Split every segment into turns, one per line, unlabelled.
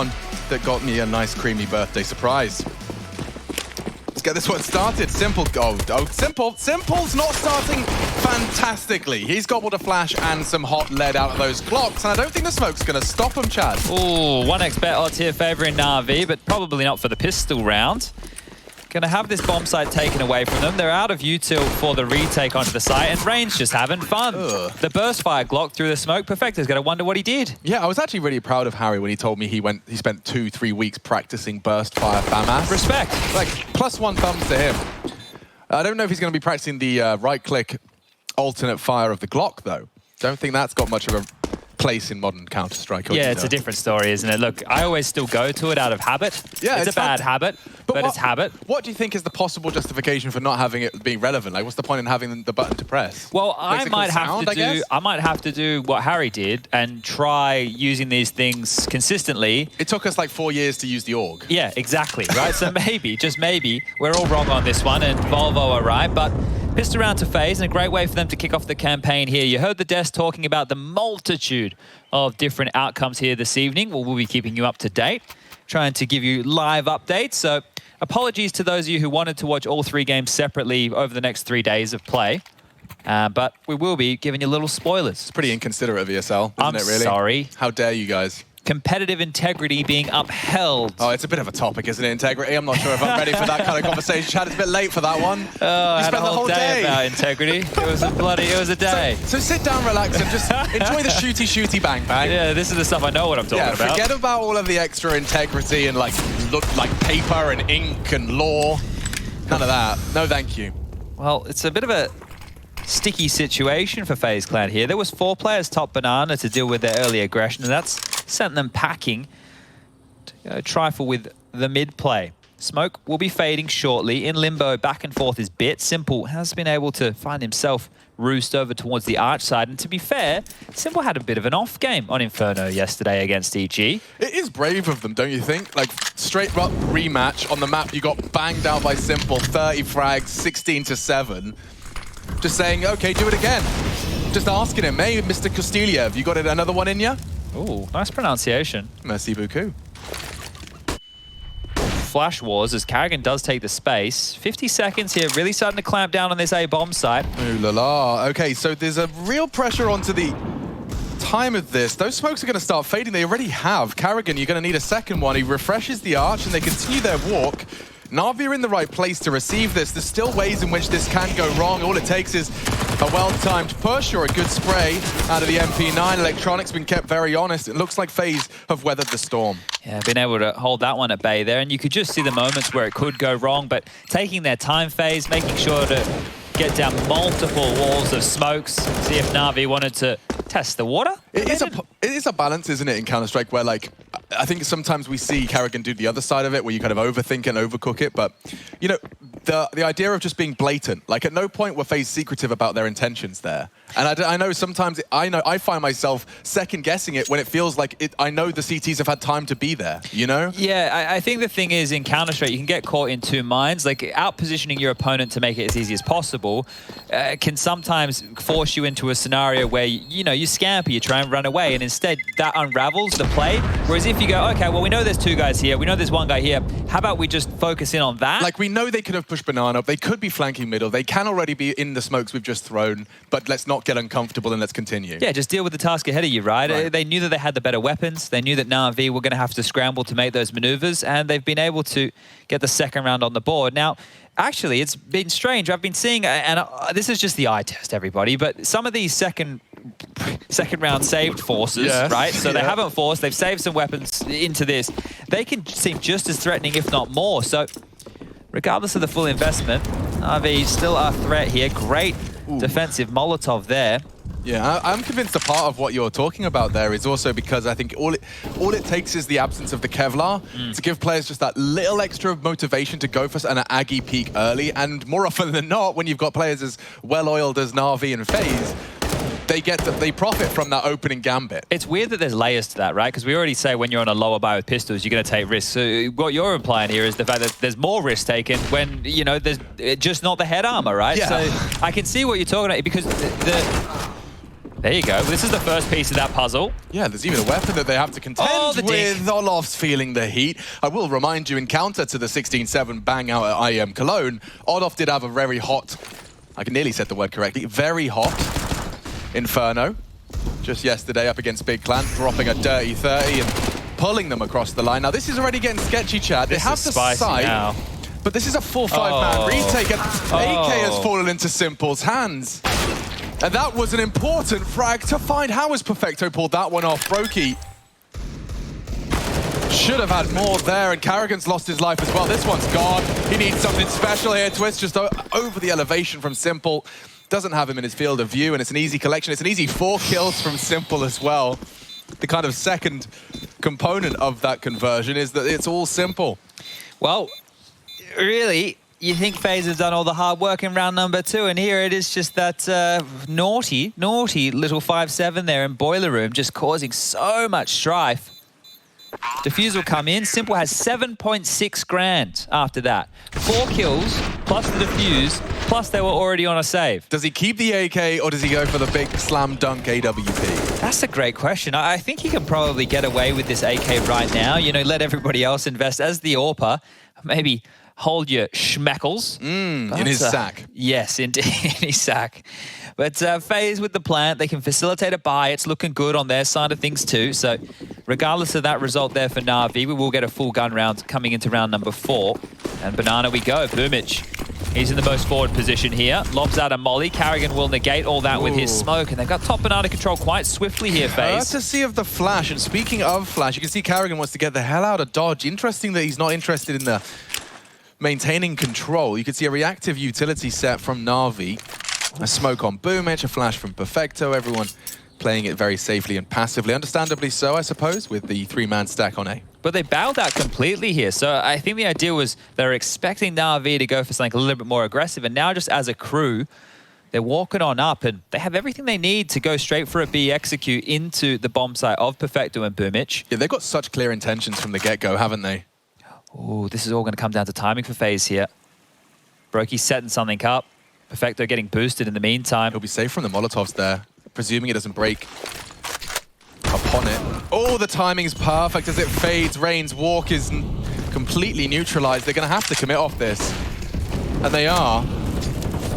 one that got me a nice creamy birthday surprise. Let's get this one started. Simple. Oh, Simple. Simple's not starting fantastically. He's gobbled a flash and some hot lead out of those clocks, and I don't think the smoke's going to stop him, Chad.
Ooh, 1x bet odds here favoring NAVI, but probably not for the pistol round. Going to have this bomb site taken away from them. They're out of util for the retake onto the site, and Rain's just having fun.
Ugh.
The burst fire Glock through the smoke. Perfecto's going to wonder what he did.
Yeah, I was actually really proud of Harry when he told me he spent 2-3 weeks practicing burst fire FAMAS.
Respect.
Like, +1 thumbs to him. I don't know if he's going to be practicing the right-click alternate fire of the Glock, though. Don't think that's got much of a place in modern Counter-Strike.
Yeah, it's a different story, isn't it? Look, I always still go to it out of habit. Yeah, it's a bad habit, but it's habit.
What do you think is the possible justification for not having it being relevant? Like, what's the point in having the button to press?
Well, I might have to do what Harry did and try using these things consistently.
It took us like 4 years to use the AUG.
Yeah, exactly, right? So maybe, just maybe, we're all wrong on this one and Volvo are right, but pistol round to Faze, and a great way for them to kick off the campaign here. You heard the desk talking about the multitude of different outcomes here this evening. Well, we'll be keeping you up to date, trying to give you live updates. So apologies to those of you who wanted to watch all 3 games separately over the next 3 days of play. But we will be giving you little spoilers.
It's pretty inconsiderate of ESL, isn't it, really?
I'm sorry.
How dare you guys?
Competitive integrity being upheld.
Oh, it's a bit of a topic, isn't it, integrity? I'm not sure if I'm ready for that kind of conversation. Chad, it's a bit late for that one.
Oh, I had a whole day about integrity. It was a day.
So sit down, relax, and just enjoy the shooty bang bang.
Yeah, this is the stuff I know what I'm talking about.
Forget about all of the extra integrity and like paper and ink and law. None of that. No, thank you.
Well, it's a bit of a sticky situation for FaZe Clan here. There was 4 players top banana to deal with their early aggression, and that's sent them packing to trifle with the mid play. Smoke will be fading shortly. In limbo, back and forth is Bit. Simple has been able to find himself roost over towards the arch side. And to be fair, Simple had a bit of an off game on Inferno yesterday against EG.
It is brave of them, don't you think? Like, straight up rematch on the map. You got banged out by Simple, 30 frags, 16-7. Just saying, okay, do it again. Just asking him, hey, Mr. Costiliev, have you got another one in ya?
Ooh, nice pronunciation.
Merci beaucoup.
Flash wars as Karrigan does take the space. 50 seconds here, really starting to clamp down on this A bomb site.
Ooh la la. Okay, so there's a real pressure onto the time of this. Those smokes are going to start fading. They already have. Karrigan, you're going to need a second one. He refreshes the arch and they continue their walk. NAVI are in the right place to receive this. There's still ways in which this can go wrong. All it takes is a well-timed push or a good spray out of the MP9. Electronics been kept very honest. It looks like FaZe have weathered the storm.
Yeah, been able to hold that one at bay there. And you could just see the moments where it could go wrong, but taking their time phase, making sure to get down multiple walls of smokes, see if NAVI wanted to test the water.
It is a balance, isn't it, in Counter-Strike, where, like, I think sometimes we see Karrigan do the other side of it, where you kind of overthink and overcook it. But, you know, the idea of just being blatant, like, at no point were FaZe secretive about their intentions there. And I know sometimes, I find myself second-guessing it when it feels like I know the CTs have had time to be there, you know?
Yeah, I think the thing is, in Counter-Strike, you can get caught in 2 minds. Like, out-positioning your opponent to make it as easy as possible can sometimes force you into a scenario where, you know, you scamper, you try and run away, and instead that unravels the play. Whereas if you go, okay, well, we know there's 2 guys here, we know there's 1 guy here, how about we just focus in on that?
Like, we know they could have pushed banana up, they could be flanking middle, they can already be in the smokes we've just thrown, but let's not get uncomfortable and let's continue.
Yeah, just deal with the task ahead of you, right? They knew that they had the better weapons, they knew that NAVI were going to have to scramble to make those maneuvers, and they've been able to get the second round on the board. Now, actually, it's been strange. I've been seeing, and this is just the eye test, everybody, but some of these second round saved forces, right? So they haven't forced, they've saved some weapons into this. They can seem just as threatening, if not more. So regardless of the full investment, NAVI still a threat here. Great defensive Molotov there.
Yeah, I'm convinced a part of what you're talking about there is also because I think all it takes is the absence of the Kevlar to give players just that little extra motivation to go for an Aggie peak early. And more often than not, when you've got players as well-oiled as NAVI and FaZe, they profit from that opening gambit.
It's weird that there's layers to that, right? Because we already say when you're on a lower buy with pistols, you're going to take risks. So what you're implying here is the fact that there's more risk taken when, you know, there's just not the head armor, right?
Yeah.
So I can see what you're talking about because There you go. This is the first piece of that puzzle.
Yeah, there's even a weapon that they have to contend with. Olof's feeling the heat. I will remind you, in counter to the 16-7 bang out at IEM Cologne, Olof did have a very hot, I can nearly said the word correctly, very hot Inferno. Just yesterday up against Big Clan, dropping a dirty 30 and pulling them across the line. Now this is already getting sketchy, Chad. They have the sight, now. But this is a full 5-man retake, and AK has fallen into Simple's hands. And that was an important frag to find. How has Perfecto pulled that one off? Brokey should have had more there, and Carrigan's lost his life as well. This one's gone. He needs something special here. Twist just over the elevation from Simple. Doesn't have him in his field of view, and it's an easy collection. It's an easy 4 kills from Simple as well. The kind of second component of that conversion is that it's all Simple.
Well, really, you think Faze has done all the hard work in round number 2, and here it is just that naughty little 5-7 there in Boiler Room, just causing so much strife. Defuse will come in. Simple has 7.6 grand after that. 4 kills, plus the defuse, plus they were already on a save.
Does he keep the AK, or does he go for the big slam dunk AWP?
That's a great question. I think he can probably get away with this AK right now. You know, let everybody else invest as the AWPer. Maybe hold your schmeckles.
In his sack.
Yes, indeed, in his sack. But Faze with the plant, they can facilitate a buy. It's looking good on their side of things too. So regardless of that result there for NAVI, we will get a full gun round coming into round number 4. And Banana we go. Boomich, he's in the most forward position here. Lobs out a molly. Carrigan will negate all that with his smoke. And they've got top Banana control quite swiftly here, Faze.
Courtesy of the flash. And speaking of flash, you can see Carrigan wants to get the hell out of dodge. Interesting that he's not interested in the maintaining control. You can see a reactive utility set from NAVI. A smoke on Boomich, a flash from Perfecto. Everyone playing it very safely and passively. Understandably so, I suppose, with the 3-man stack on A.
But they bowed out completely here. So I think the idea was they're expecting NAVI to go for something a little bit more aggressive. And now just as a crew, they're walking on up and they have everything they need to go straight for a B execute into the bomb site of Perfecto and Boomich.
Yeah, they've got such clear intentions from the get-go, haven't they?
Oh, this is all going to come down to timing for Faze here. Brokey setting something up. Perfecto getting boosted in the meantime.
He'll be safe from the Molotovs there, presuming it doesn't break upon it. Oh, the timing's perfect as it fades. Rain's walk is completely neutralized. They're going to have to commit off this. And they are.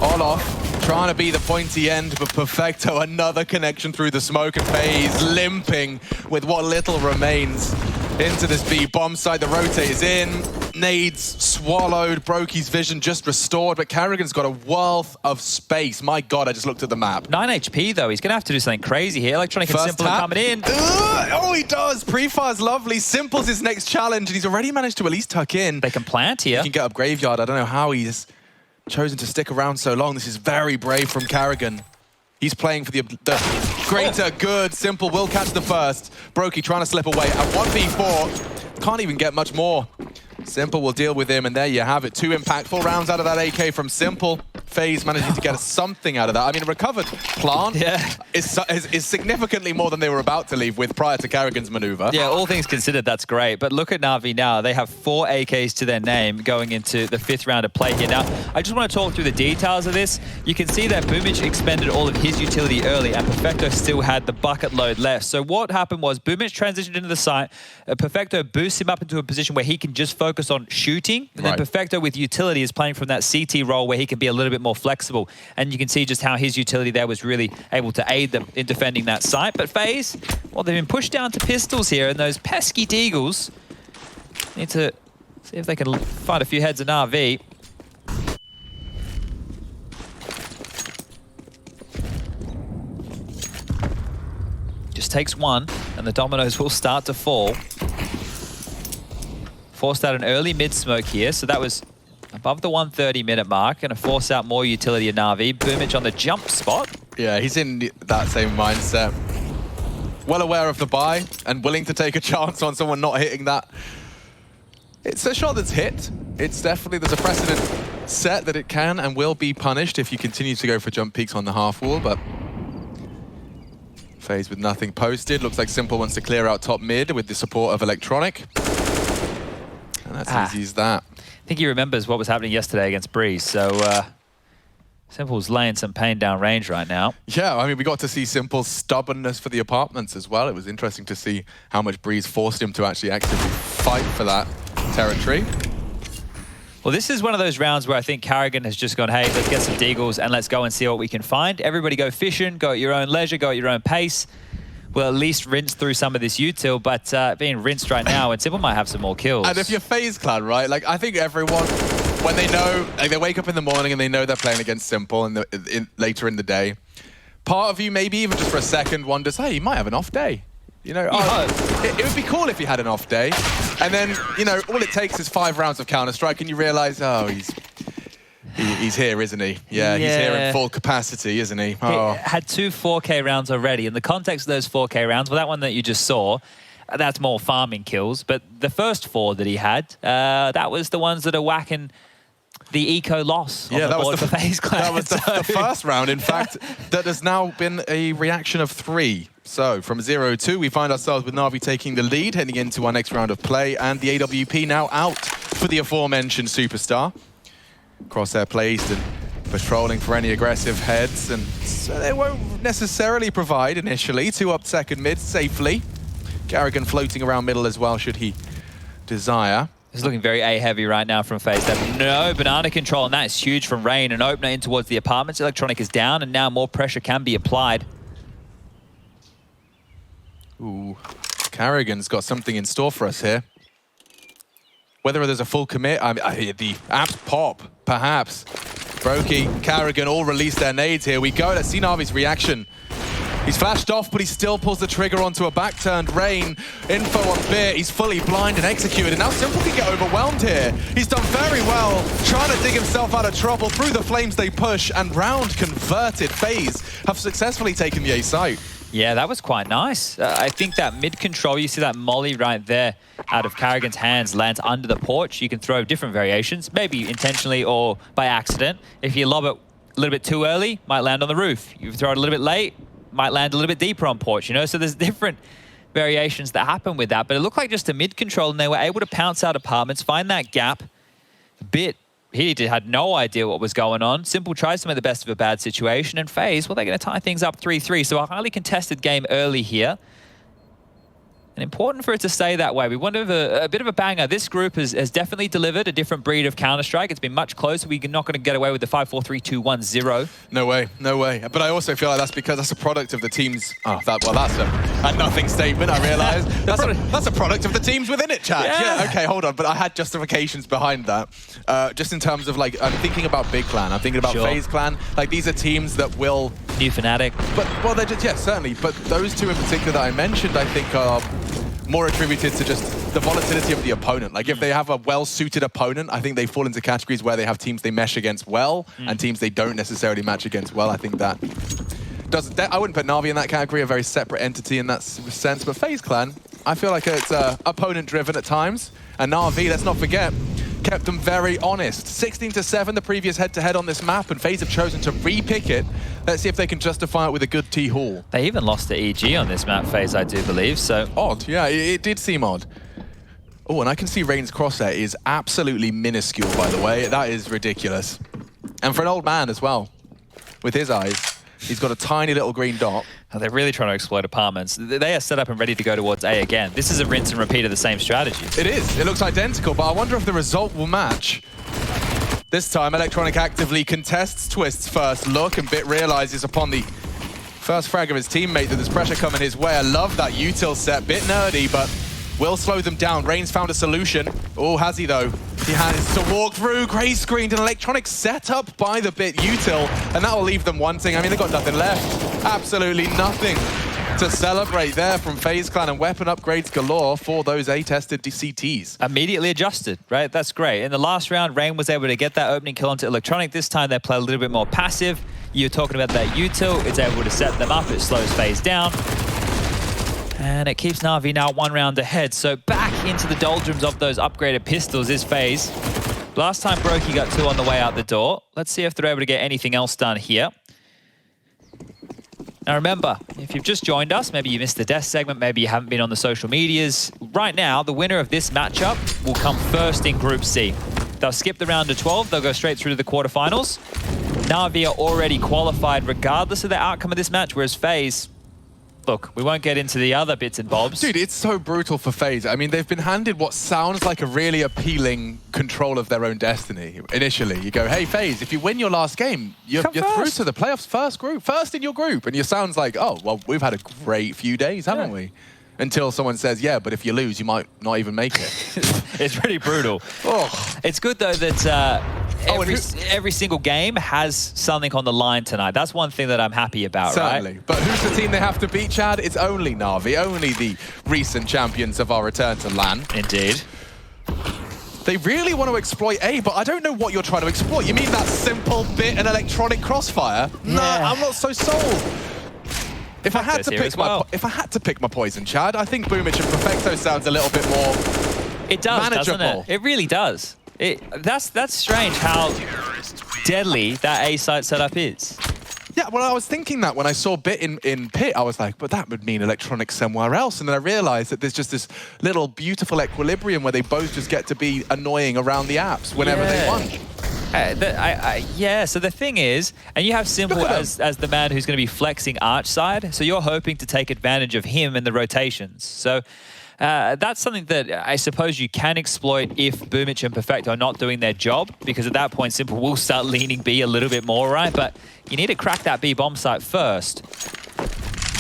Olof trying to be the pointy end, but Perfecto, another connection through the smoke, and Faze limping with what little remains into this B bomb site. The rotate is in. Nades swallowed. Brokey's vision just restored, but Carrigan's got a wealth of space. My God, I just looked at the map.
9 HP though. He's going to have to do something crazy here. Electronic and Simple are coming in.
Oh, he does. Pre-fire's lovely. Simple's his next challenge, and he's already managed to at least tuck in.
They can plant here.
He can get up Graveyard. I don't know how he's chosen to stick around so long. This is very brave from Carrigan. He's playing for the greater good. Simple will catch the first. Brokey trying to slip away at 1v4. Can't even get much more. Simple will deal with him, and there you have it. 2 impactful rounds out of that AK from Simple. Faze managing to get something out of that. I mean, a recovered plant is significantly more than they were about to leave with prior to Carrigan's maneuver.
Yeah, all things considered, that's great. But look at NAVI now. They have 4 AKs to their name going into the 5th round of play here. Now, I just want to talk through the details of this. You can see that Boomich expended all of his utility early, and Perfecto still had the bucket load left. So what happened was Boomich transitioned into the site. Perfecto boosts him up into a position where he can just focus on shooting. And then Perfecto with utility is playing from that CT role where he can be a little bit more flexible. And you can see just how his utility there was really able to aid them in defending that site. But Faze, well, they've been pushed down to pistols here, and those pesky Deagles need to see if they can find a few heads in RV. Just takes one, and the dominoes will start to fall. Forced out an early mid-smoke here, so that was above the 130-minute mark. Going to force out more utility in NAVI. Boomich on the jump spot.
Yeah, he's in that same mindset. Well aware of the buy and willing to take a chance on someone not hitting that. It's a shot that's hit. It's definitely, there's a precedent set that it can and will be punished if you continue to go for jump peaks on the half wall, but Faze with nothing posted. Looks like Simple wants to clear out top mid with the support of Electronic. And that's easy as that.
I think he remembers what was happening yesterday against Breeze, so Simple's laying some pain down range right now.
Yeah, I mean, we got to see Simple's stubbornness for the apartments as well. It was interesting to see how much Breeze forced him to actually actively fight for that territory.
Well, this is one of those rounds where I think Carrigan has just gone, hey, let's get some deagles and let's go and see what we can find. Everybody go fishing, go at your own leisure, go at your own pace. We'll at least rinse through some of this util, but being rinsed right now, and Simple might have some more kills.
And if you're Faze Clan, right, like, I think everyone, when they know, like, they wake up in the morning and they know they're playing against Simple later in the day, part of you maybe even just for a second wonders, hey, he might have an off day. You know, it would be cool if he had an off day. And then, you know, all it takes is 5 rounds of Counter-Strike and you realize, oh, he's here, isn't he? Yeah, he's here in full capacity, isn't he? Oh.
He had 2 4K rounds already. In the context of those 4K rounds, well, that one that you just saw, that's more farming kills. But the first 4 that he had, that was the ones that are whacking the eco loss on the board for Faze Clan.
That was the first round, in fact, that has now been a reaction of 3. So from 0-2, we find ourselves with NAVI taking the lead, heading into our next round of play, and the AWP now out for the aforementioned superstar. Crosshair placed and patrolling for any aggressive heads, and so they won't necessarily provide initially. 2 up second mid safely. Carrigan floating around middle as well, should he desire.
It's looking very A-heavy right now from Faze. No banana control, and that is huge from Rain. An opener in towards the apartments. Electronic is down, and now more pressure can be applied.
Ooh, Carrigan's got something in store for us here. Whether there's a full commit, I hear the apps pop, perhaps. Brokey, Carrigan all release their nades. Here we go. Let's see Navi's reaction. He's flashed off, but he still pulls the trigger onto a back-turned Rain. Info on Beer, he's fully blind and executed. And now Simple can get overwhelmed here. He's done very well, trying to dig himself out of trouble. Through the flames they push, and round converted. Faze have successfully taken the A site.
Yeah, that was quite nice. I think that mid-control, you see that molly right there out of Carrigan's hands, lands under the porch. You can throw different variations, maybe intentionally or by accident. If you lob it a little bit too early, might land on the roof. You throw it a little bit late, might land a little bit deeper on porch, you know? So there's different variations that happen with that. But it looked like just a mid-control, and they were able to pounce out apartments, find that gap a bit. He had no idea what was going on. Simple tries to make the best of a bad situation, and Faze, well, they're going to tie things up 3-3. So a highly contested game early here. And important for it to stay that way. We want to have a bit of a banger. This group has definitely delivered a different breed of Counter-Strike. It's been much closer. We're not going to get away with the 5-4-3-2-1-0.
No way, no way. But I also feel like that's because that's a product of the teams. Oh, well, that's a nothing statement, I realise. That's a product of the teams within it, chat. Yeah, okay, hold on. But I had justifications behind that. Just in terms of, like, I'm thinking about Big Clan. I'm thinking about Faze Clan. Like, these are teams that will...
New Fnatic.
But, well, they're just, yeah, certainly. But those two in particular that I mentioned, I think are more attributed to just the volatility of the opponent. Like, if they have a well-suited opponent, I think they fall into categories where they have teams they mesh against well and teams they don't necessarily match against well. I think that does... I wouldn't put NAVI in that category, a very separate entity in that sense. But Faze Clan, I feel like it's opponent-driven at times. And NAVI, let's not forget, kept them very honest. 16-7 the previous head-to-head on this map, and Faze have chosen to re-pick it. Let's see if they can justify it with a good T-haul.
They even lost to EG on this map, Faze, I do believe, so...
Odd, yeah, it did seem odd. Oh, and I can see Rain's crosshair is absolutely minuscule, by the way. That is ridiculous. And for an old man as well, with his eyes, he's got a tiny little green dot.
Oh, they're really trying to exploit apartments. They are set up and ready to go towards A again. This is a rinse and repeat of the same strategy.
It is. It looks identical, but I wonder if the result will match. This time, Electronic actively contests Twist's first look, and Bit realizes upon the first frag of his teammate that there's pressure coming his way. I love that util set. Bit nerdy, but will slow them down. Rain's found a solution. Oh, has he though? He has to walk through. Grey screened, and Electronic set up by the Bit util, and that will leave them wanting. I mean, they've got nothing left. Absolutely nothing to celebrate there from Faze Clan, and weapon upgrades galore for those A-tested CTs.
Immediately adjusted, right? That's great. In the last round, Rain was able to get that opening kill onto Electronic. This time, they play a little bit more passive. You're talking about that util. It's able to set them up. It slows Faze down. And it keeps NAVI now 1 round ahead. So back into the doldrums of those upgraded pistols is Faze. Last time Brokey got 2 on the way out the door. Let's see if they're able to get anything else done here. Now remember, if you've just joined us, maybe you missed the death segment, maybe you haven't been on the social medias. Right now, the winner of this matchup will come first in Group C. They'll skip the round of 12, they'll go straight through to the quarterfinals. NAVI are already qualified regardless of the outcome of this match, whereas Faze, look, we won't get into the other bits and bobs.
Dude, it's so brutal for Faze. I mean, they've been handed what sounds like a really appealing control of their own destiny. Initially, you go, hey, Faze, if you win your last game, you're through to the playoffs first in your group. And it sounds like, oh, well, we've had a great few days, haven't we? Until someone says, yeah, but if you lose, you might not even make it.
It's pretty brutal.
Oh.
It's good, though, that every single game has something on the line tonight. That's one thing that I'm happy about,
Certainly.
right?
But who's the team they have to beat, Chad? It's only NAVI, only the recent champions of our return to LAN.
Indeed.
They really want to exploit A, but I don't know what you're trying to exploit. You mean that simple bit and electronic crossfire? Yeah. Nah, I'm not so sold. If I had to pick my poison, Chad, I think Boomich and Perfecto sounds a little bit more manageable.
Doesn't it? It really does. That's strange how deadly that A site setup is.
Yeah, well, I was thinking that when I saw Bit in Pit, I was like, but that would mean electronic somewhere else. And then I realized that there's just this little beautiful equilibrium where they both just get to be annoying around the apps whenever they want.
Yeah, so the thing is, and you have Simple as the man who's going to be flexing Arch side, so you're hoping to take advantage of him in the rotations. So that's something that I suppose you can exploit if Boomich and Perfecto are not doing their job, because at that point Simple will start leaning B a little bit more, right? But you need to crack that B bomb site first.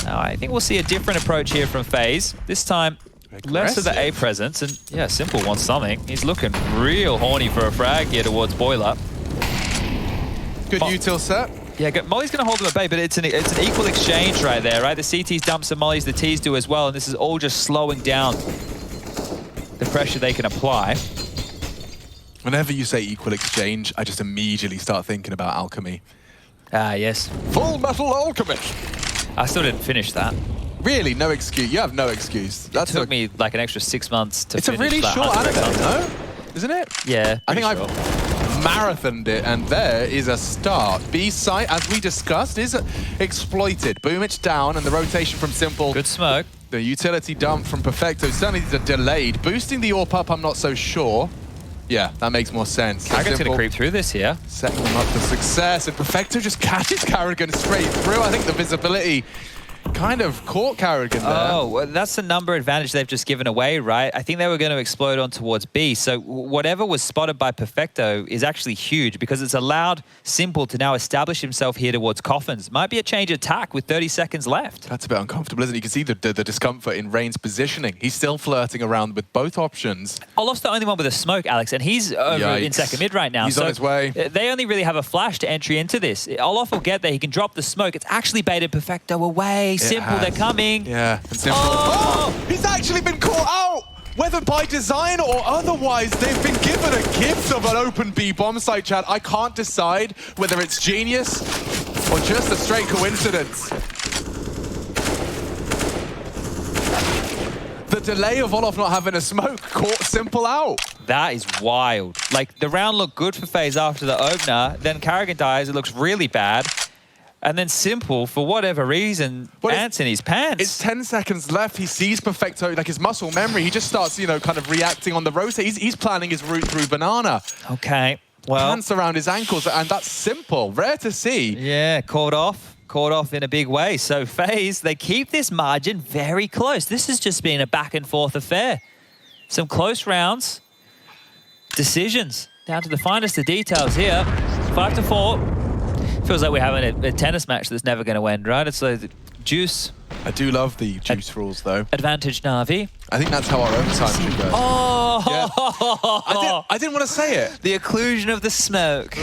Now, I think we'll see a different approach here from Faze. This time, less of the A presence, and yeah, Simple wants something. He's looking real horny for a frag here towards Boiler.
Good util set.
Yeah, Molly's going to hold him at bay, but it's an equal exchange right there, right? The CTs dump some Mollies, the Ts do as well, and this is all just slowing down the pressure they can apply.
Whenever you say equal exchange, I just immediately start thinking about alchemy.
Ah, yes.
Full Metal Alchemist.
I still didn't finish that.
Really, no excuse. You have no excuse.
That took me like an extra 6 months to finish.
It's a really short anime, no? Isn't it?
Yeah,
I think I've marathoned it, and there is a start. B site, as we discussed, is exploited. Boomich down, and the rotation from Simple.
Good smoke.
The utility dump from Perfecto certainly delayed. Boosting the AWP up, I'm not so sure. Yeah, that makes more sense.
Karrigan's going to creep through this here.
Setting them up for success, and Perfecto just catches Karrigan straight through. I think the visibility kind of caught Karrigan there.
Oh, well, that's the number advantage they've just given away, right? I think they were going to explode on towards B. So whatever was spotted by Perfecto is actually huge because it's allowed Simple to now establish himself here towards Coffins. Might be a change of tack with 30 seconds left.
That's a bit uncomfortable, isn't it? You can see the discomfort in Rain's positioning. He's still flirting around with both options.
Olof's the only one with a smoke, Alex, and he's over in second mid right now.
He's on his way.
They only really have a flash to entry into this. Olof will get there. He can drop the smoke. It's actually baited Perfecto away. Simple, they're coming.
Yeah, and Simple. Oh! He's actually been caught out! Whether by design or otherwise, they've been given a gift of an open B bomb site, Chad. I can't decide whether it's genius or just a straight coincidence. The delay of Olof not having a smoke caught Simple out.
That is wild. Like, the round looked good for Faze after the opener. Then Karrigan dies. It looks really bad. And then Simple, for whatever reason, ants in his pants.
It's 10 seconds left. He sees Perfecto, like his muscle memory. He just starts, you know, kind of reacting on the rotate. He's planning his route through Banana.
Okay, well.
Pants around his ankles, and that's Simple. Rare to see.
Yeah, caught off in a big way. So Faze, they keep this margin very close. This has just been a back and forth affair. Some close rounds. Decisions. Down to the finest of details here. 5-4. Feels like we're having a tennis match that's never going to end, right? It's like juice.
I do love the juice rules, though.
Advantage Navi.
I think that's how our own time should go.
Oh!
Yeah. I didn't want to say it.
The occlusion of the smoke.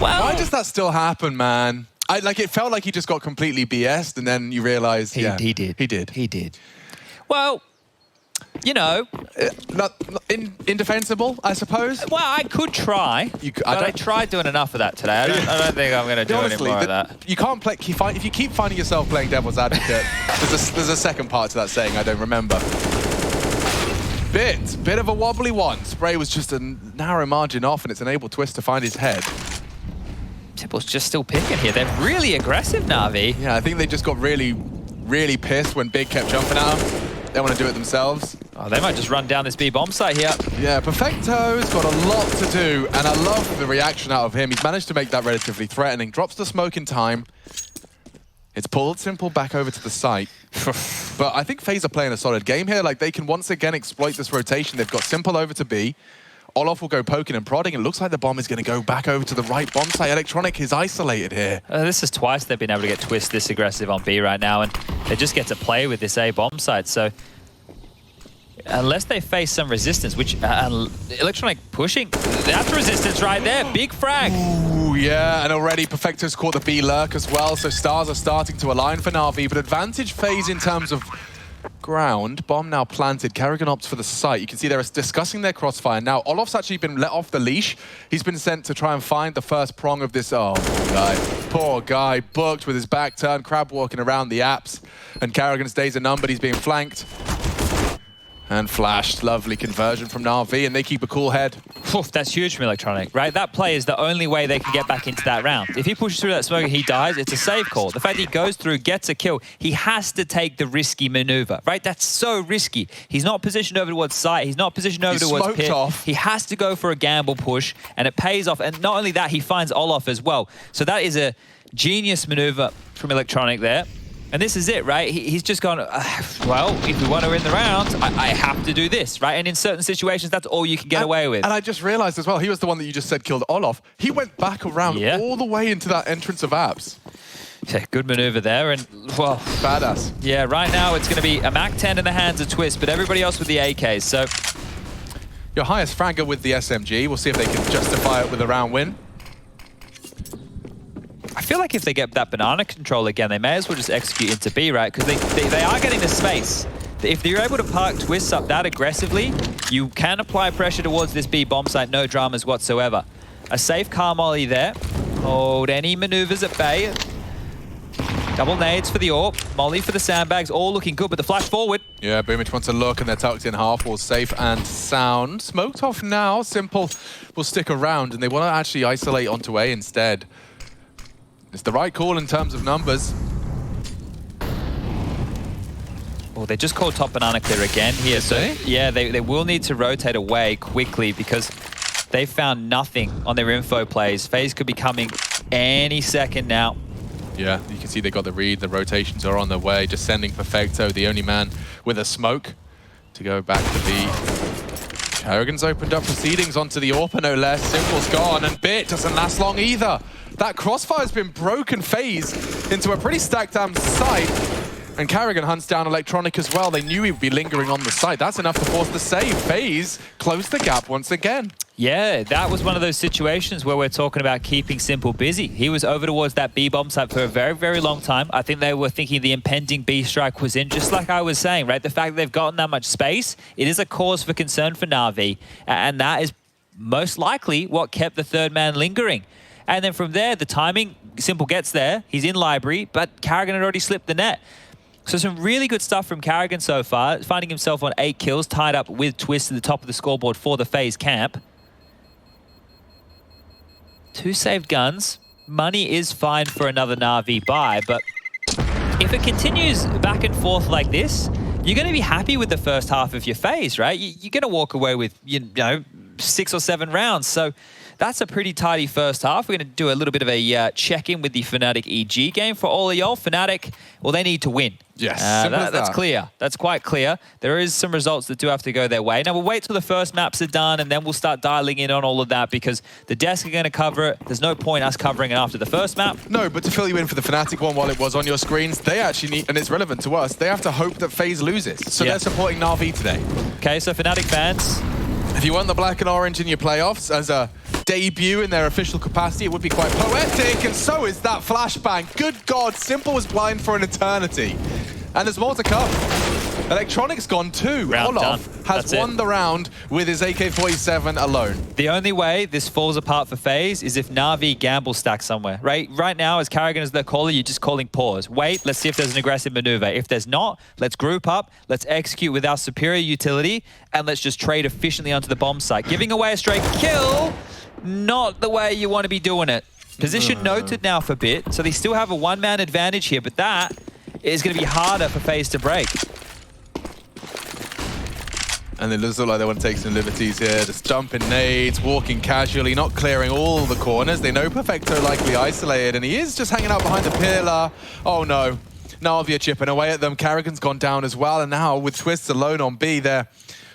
Wow. Why does that still happen, man? It felt like he just got completely BS'd, and then you realize,
he did. Well, you know,
indefensible, I suppose.
Well, I could try. I tried doing enough of that today. I don't think I'm going to do any more of that.
You can't play. If you keep finding yourself playing devil's advocate, there's a second part to that saying I don't remember. Bit of a wobbly one. Spray was just a narrow margin off, and it's enabled Twist to find his head.
Simple's just still picking here. They're really aggressive, Navi.
Yeah, I think they just got really, really pissed when Big kept jumping at them. They want to do it themselves.
Oh, they might just run down this B bomb site here.
Yeah, Perfecto's got a lot to do, and I love the reaction out of him. He's managed to make that relatively threatening. Drops the smoke in time. It's pulled Simple back over to the site. But I think Faze are playing a solid game here. Like, they can once again exploit this rotation. They've got Simple over to B. Olof will go poking and prodding. It looks like the bomb is going to go back over to the right bomb site. Electronic is isolated here.
This is twice they've been able to get Twist this aggressive on B right now, and they just get to play with this A bomb site. So unless they face some resistance, which Electronic pushing, that's resistance right there. Big frag.
Ooh, yeah, and already Perfecto's caught the B lurk as well, so stars are starting to align for NAVI, but advantage Faze in terms of ground. Bomb now planted. Karrigan opts for the site. You can see they're discussing their crossfire. Now, Olof's actually been let off the leash. He's been sent to try and find the first prong of this. Oh, poor guy, booked with his back turned, crab walking around the apps. And Karrigan's days are numbered. He's being flanked. And flashed. Lovely conversion from NAVI, and they keep a cool head.
Oof, that's huge from Electronic, right? That play is the only way they can get back into that round. If he pushes through that smoke and he dies, it's a save call. The fact that he goes through, gets a kill, he has to take the risky maneuver, right? That's so risky. He's not positioned over towards site. He's not positioned over towards pit.
Off.
He has to go for a gamble push, and it pays off. And not only that, he finds Olof as well. So that is a genius maneuver from Electronic there. And this is it, right? He's just gone, well, if we want to win the round, I have to do this, right? And in certain situations, that's all you can get away with.
And I just realized as well, he was the one that you just said killed Olof. He went back around all the way into that entrance of apps.
Yeah, good maneuver there, and, well...
Badass.
Yeah, right now it's going to be a MAC-10 in the hands of Twist, but everybody else with the AKs, so...
Your highest fragger with the SMG. We'll see if they can justify it with a round win.
I feel like if they get that banana control again, they may as well just execute into B, right? Because they are getting the space. If you're able to park Twists up that aggressively, you can apply pressure towards this B bomb site, no dramas whatsoever. A safe car molly there. Hold any maneuvers at bay. Double nades for the AWP, molly for the sandbags, all looking good, but the flash forward.
Yeah, Boomich wants a look, and they're tucked in half wall, safe and sound. Smoked off now. Simple will stick around, and they want to actually isolate onto A instead. It's the right call in terms of numbers.
Oh, they just called top banana clear again here. So yeah, they will need to rotate away quickly because they found nothing on their info plays. Faze could be coming any second now.
Yeah, you can see they got the read. The rotations are on their way. Just sending Perfecto, the only man with a smoke, to go back to B. Karrigan's opened up proceedings onto the AWP, no less. Simple's gone, and Bit doesn't last long either. That crossfire's been broken. Faze into a pretty stacked down site. And Karrigan hunts down Electronic as well. They knew he would be lingering on the site. That's enough to force the save. Faze closed the gap once again. Yeah,
that was one of those situations where we're talking about keeping Simple busy. He was over towards that B bomb site for a very, very long time. I think they were thinking the impending B strike was in, just like I was saying, right? The fact that they've gotten that much space, it is a cause for concern for NAVI. And that is most likely what kept the third man lingering. And then from there, the timing, Simple gets there. He's in library, but Karrigan had already slipped the net. So some really good stuff from Karrigan so far, finding himself on 8 kills, tied up with Twist at the top of the scoreboard for the Faze camp. 2 saved guns. Money is fine for another NAVI buy, but if it continues back and forth like this, you're going to be happy with the first half of your Faze, right? You're going to walk away with, you know, 6 or 7 rounds. So that's a pretty tidy first half. We're going to do a little bit of a check-in with the Fnatic EG game for all of y'all. Fnatic, well, they need to win.
Yes,
that's clear. That's quite clear. There is some results that do have to go their way. Now, we'll wait till the first maps are done, and then we'll start dialing in on all of that, because the desk are going to cover it. There's no point us covering it after the first map. No, but to fill you in for the Fnatic one while it was on your screens, they actually need, and it's relevant to us, they have to hope that FaZe loses. So they're supporting NAVI today. Okay, so Fnatic fans, if you want the black and orange in your playoffs as a debut in their official capacity, it would be quite poetic, and so is that flashbang. Good God, Simple was blind for an eternity. And there's more to come. Electronic's gone too. Olof has won the round with his AK-47 alone. The only way this falls apart for FaZe is if NAVI gamble stack somewhere, right? Right now, as Karrigan is their caller, you're just calling pause. Wait, let's see if there's an aggressive maneuver. If there's not, let's group up, let's execute with our superior utility, and let's just trade efficiently onto the bomb site. Giving away a straight kill, not the way you want to be doing it. Position noted now for Bit, so they still have a one-man advantage here, but that is going to be harder for FaZe to break.
And it looks like they want to take some liberties here. Just dumping nades, walking casually, not clearing all the corners. They know Perfecto likely isolated, and he is just hanging out behind the pillar. Oh no. NAVI are chipping away at them. Carrigan's gone down as well, and now with Twists alone on B, they're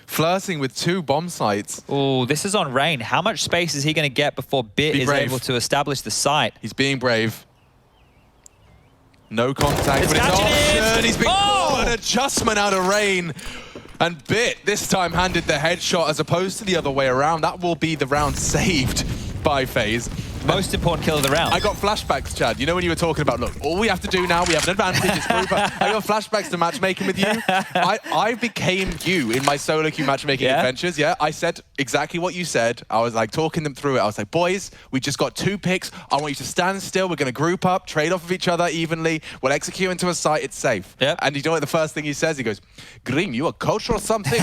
flirting with 2 bomb sites.
Oh, this is on Rain. How much space is he going to get before Bit is able to establish the site?
He's being brave. No contact,
It's
but it's
catching
option.
him.
He's been caught. An adjustment out of Rain. And Bit this time handed the headshot as opposed to the other way around. That will be the round saved by Faze.
Most important kill of the round.
I got flashbacks, Chad. You know when you were talking about, look, all we have to do now, we have an advantage, it's group. I got flashbacks to matchmaking with you. I became you in my solo queue matchmaking adventures, yeah? I said exactly what you said. I was like talking them through it. I was like, boys, we just got 2 picks. I want you to stand still. We're going to group up, trade off of each other evenly. We'll execute into a site. It's safe.
Yep.
And you know what the first thing he says? He goes, Green, you a coach or something?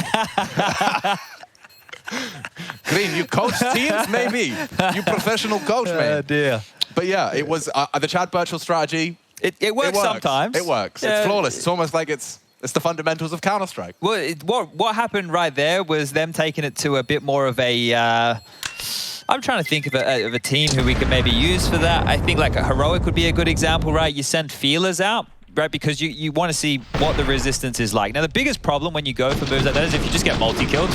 Green, you coach teams, maybe. You professional coach, man.
Oh, dear.
But yeah, it was the Chad Birchall strategy.
It works sometimes.
It works.
Yeah.
It's flawless. It's almost like it's the fundamentals of Counter-Strike.
Well, what happened right there was them taking it to a bit more of a... I'm trying to think of a team who we could maybe use for that. I think like a Heroic would be a good example, right? You send feelers out, right? Because you want to see what the resistance is like. Now, the biggest problem when you go for moves like that is if you just get multi-killed,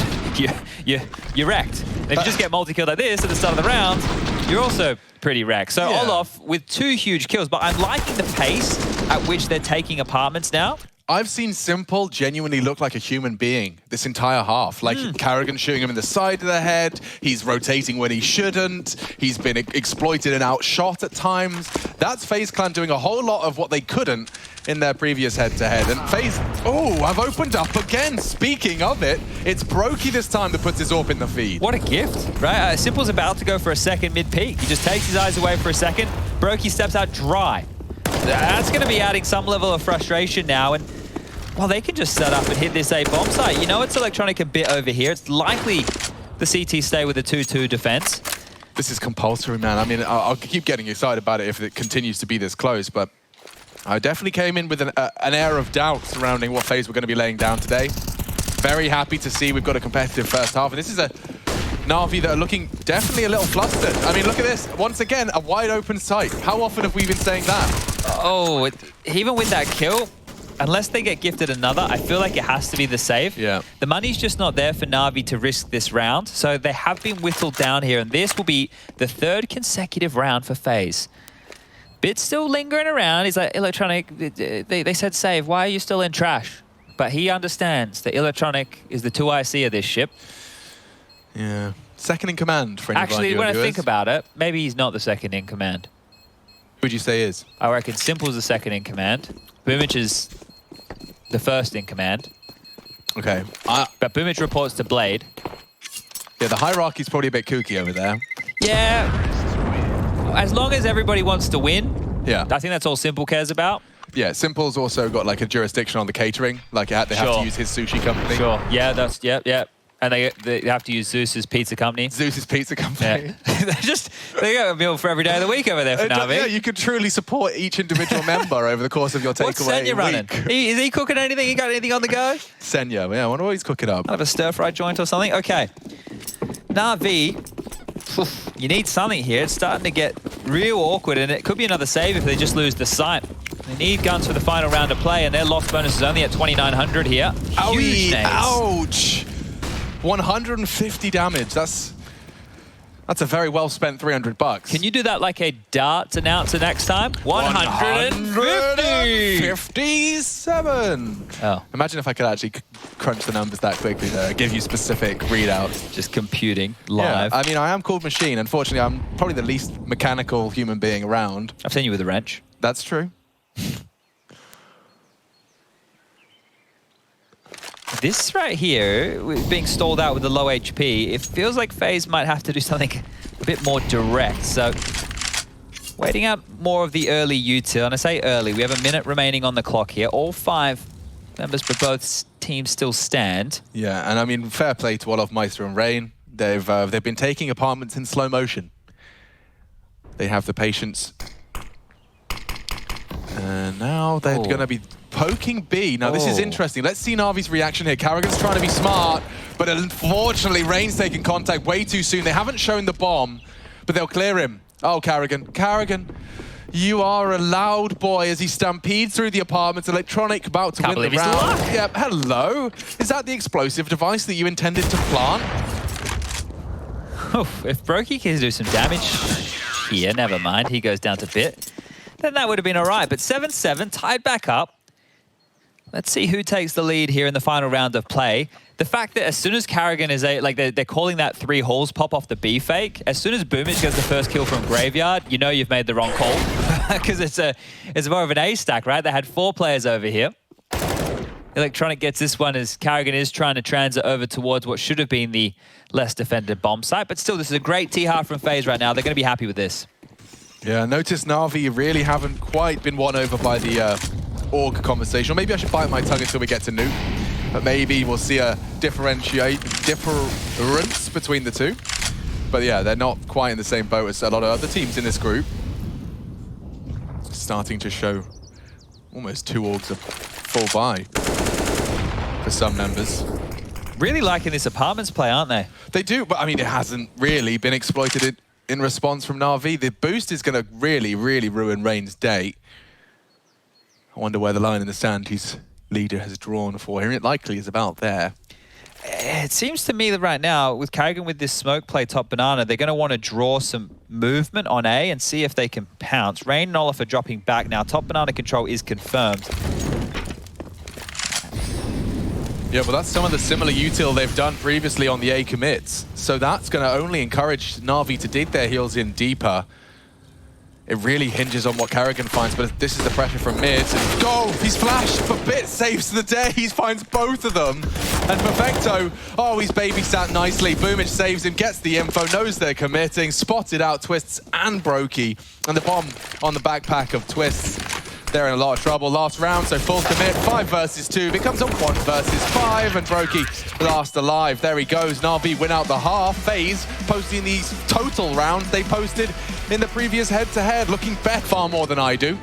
you're wrecked. If you just get multi-killed like this at the start of the round, you're also pretty wrecked. So Olaf with 2 huge kills, but I'm liking the pace at which they're taking apartments now.
I've seen Simple genuinely look like a human being this entire half. Like Carrigan shooting him in the side of the head. He's rotating when he shouldn't. He's been exploited and outshot at times. That's FaZe Clan doing a whole lot of what they couldn't in their previous head-to-head. And FaZe, I've opened up again. Speaking of it, it's Brokey this time that puts his AWP in the feed.
What a gift, right? Simple's about to go for a second mid-peak. He just takes his eyes away for a second. Brokey steps out dry. That's going to be adding some level of frustration now. And well, they can just set up and hit this A bomb site. You know it's Electronic a bit over here. It's likely the CT stay with a 2-2 defense.
This is compulsory, man. I mean, I'll keep getting excited about it if it continues to be this close, but I definitely came in with an air of doubt surrounding what FaZe we're going to be laying down today. Very happy to see we've got a competitive first half, and this is a NAVI that are looking definitely a little flustered. I mean, look at this. Once again, a wide open site. How often have we been saying that?
Oh, even with that kill, unless they get gifted another, I feel like it has to be the save.
Yeah. The
money's just not there for NAVI to risk this round, so they have been whittled down here, and this will be the 3rd consecutive round for FaZe. Bit's still lingering around. He's like, Electronic, they said save. Why are you still in trash? But he understands that Electronic is the 2IC of this ship.
Yeah. Second in command for
actually, when I think about it, maybe he's not the second in command.
Who would you say is?
I reckon Simple's the second in command. Boomich is the first in command.
Okay.
But Boomich reports to Blade.
Yeah, the hierarchy's probably a bit kooky over there.
Yeah. As long as everybody wants to win, I think that's all Simple cares about.
Yeah, Simple's also got like a jurisdiction on the catering. Like they have to use his sushi company.
Sure. Yeah, that's yeah. And they have to use Zeus's pizza company.
Zeus's pizza company.
Yeah. they got a meal for every day of the week over there for NAVI.
Yeah, you could truly support each individual member over the course of your takeaway.
What's Senya running? Is he cooking anything? He got anything on the go?
Senya, yeah, I wonder what he's cooking up.
Kind of a stir-fry joint or something? Okay. NAVI, you need something here. It's starting to get real awkward, and it could be another save if they just lose the site. They need guns for the final round of play, and their loss bonus is only at 2,900 here. Huge nades.
Ouch! 150 damage. That's a very well spent $300.
Can you do that like a darts announcer next time?
157.
Oh.
Imagine if I could actually crunch the numbers that quickly there, give you specific readouts.
Just computing live.
Yeah, I mean, I am called Machine. Unfortunately, I'm probably the least mechanical human being around.
I've seen you with a wrench.
That's true.
This right here, being stalled out with the low HP, it feels like FaZe might have to do something a bit more direct. So, waiting out more of the early util. And I say early, we have a minute remaining on the clock here. All 5 members for both teams still stand.
Yeah, and I mean, fair play to Olaf, Meister, and Rain. They've been taking apartments in slow motion. They have the patience. And now they're going to be poking B. Now, this is interesting. Let's see NAVI's reaction here. Carrigan's trying to be smart. But unfortunately, Rain's taking contact way too soon. They haven't shown the bomb, but they'll clear him. Oh, Carrigan. Carrigan, you are a loud boy as he stampedes through the apartments. Electronic about to win the round. Yep, hello. Is that the explosive device that you intended to plant?
Oh, if Brokey can do some damage here, never mind. He goes down to bit. Then that would have been all right. But 7-7, tied back up. Let's see who takes the lead here in the final round of play. The fact that as soon as Carrigan is like they're calling that 3 halls pop off the B fake, as soon as Boomich gets the first kill from Graveyard, you know you've made the wrong call because it's more of an A stack, right? They had 4 players over here. Electronic gets this one as Carrigan is trying to transit over towards what should have been the less defended bomb site, but still, this is a great T-Hard from Faze right now. They're going to be happy with this.
Yeah, notice NAVI really haven't quite been won over by the org conversation. Or maybe I should bite my tongue until we get to Nuke. But maybe we'll see a difference between the two. But yeah, they're not quite in the same boat as a lot of other teams in this group. Starting to show almost 2 orgs of full buy for some members.
Really liking this apartments play, aren't they?
They do, but I mean, it hasn't really been exploited in response from NAVI. The boost is going to really, really ruin Rain's day. I wonder where the line in the sand his leader has drawn for him. It likely is about there.
It seems to me that right now, with Carrigan with this smoke play top banana, they're going to want to draw some movement on A and see if they can pounce. Rain and Olaf are dropping back now. Top banana control is confirmed.
Yeah, well, that's some of the similar util they've done previously on the A commits. So that's going to only encourage NAVI to dig their heels in deeper. It really hinges on what Carrigan finds, but this is the pressure from mid. Go! He's flashed, but Bit saves the day. He finds both of them. And Perfecto, oh, he's babysat nicely. Boomich saves him, gets the info, knows they're committing, spotted out Twists and Brokey. And the bomb on the backpack of Twists. They're in a lot of trouble. Last round, so full commit. 5 versus 2 becomes a 1 versus 5, and Brokey last alive. There he goes. NAVI win out the half. Faze posting these total rounds they posted in the previous head-to-head, looking bet far more than I do.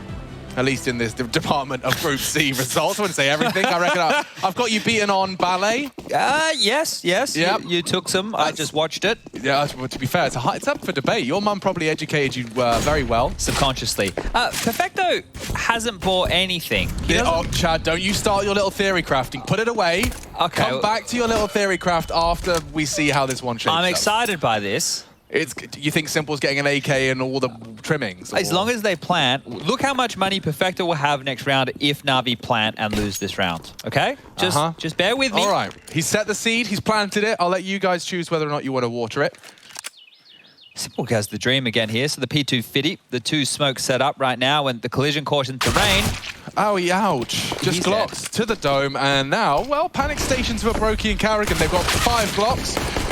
At least in this department of Group C results. I wouldn't say everything. I reckon I've got you beaten on ballet.
Yes. Yep. You took some. I just watched it.
Yeah, to be fair, it's up for debate. Your mum probably educated you very well.
Subconsciously. Perfecto hasn't bought anything.
Oh, Chad, don't you start your little theory crafting. Put it away.
Okay.
Come back to your little theory craft after we see how this one shapes up.
I'm excited by this.
You think Simple's getting an AK and all the trimmings?
As long as they plant, look how much money Perfecto will have next round if Navi plant and lose this round. Okay? Just bear with me.
All right. He's set the seed. He's planted it. I'll let you guys choose whether or not you want to water it.
Simple has the dream again here. So the P250, the 2 smokes set up right now, and the collision caution to Rain.
Owie, ouch. Just Glocks to the dome, and now, well, panic stations for Brokey and Carrigan. They've got 5 Glocks.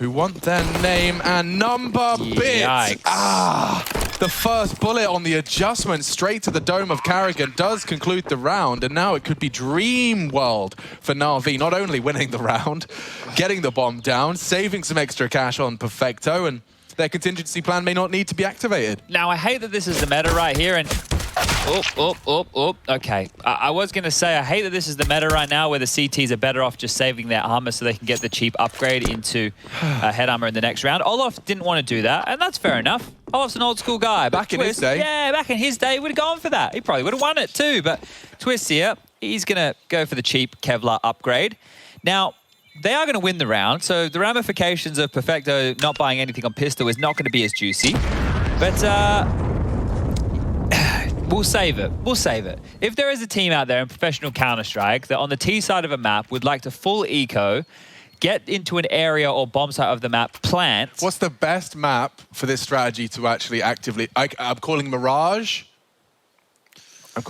Who want their name and number. Bit. The first bullet on the adjustment straight to the dome of Carrigan does conclude the round, and now it could be dream world for NAVI, not only winning the round, getting the bomb down, saving some extra cash on Perfecto, and their contingency plan may not need to be activated.
Now, I hate that this is the meta right here, and okay. I was going to say, I hate that this is the meta right now where the CTs are better off just saving their armor so they can get the cheap upgrade into head armor in the next round. Olaf didn't want to do that, and that's fair enough. Olaf's an old school guy.
Back in his day.
Yeah, back in his day, he would have gone for that. He probably would have won it too, but Twist here, he's going to go for the cheap Kevlar upgrade. Now, they are going to win the round, so the ramifications of Perfecto not buying anything on pistol is not going to be as juicy. But, we'll save it. We'll save it. If there is a team out there in professional Counter-Strike that on the T side of a map would like to full eco, get into an area or bomb site of the map, plant.
What's the best map for this strategy to actually actively... I'm calling Mirage.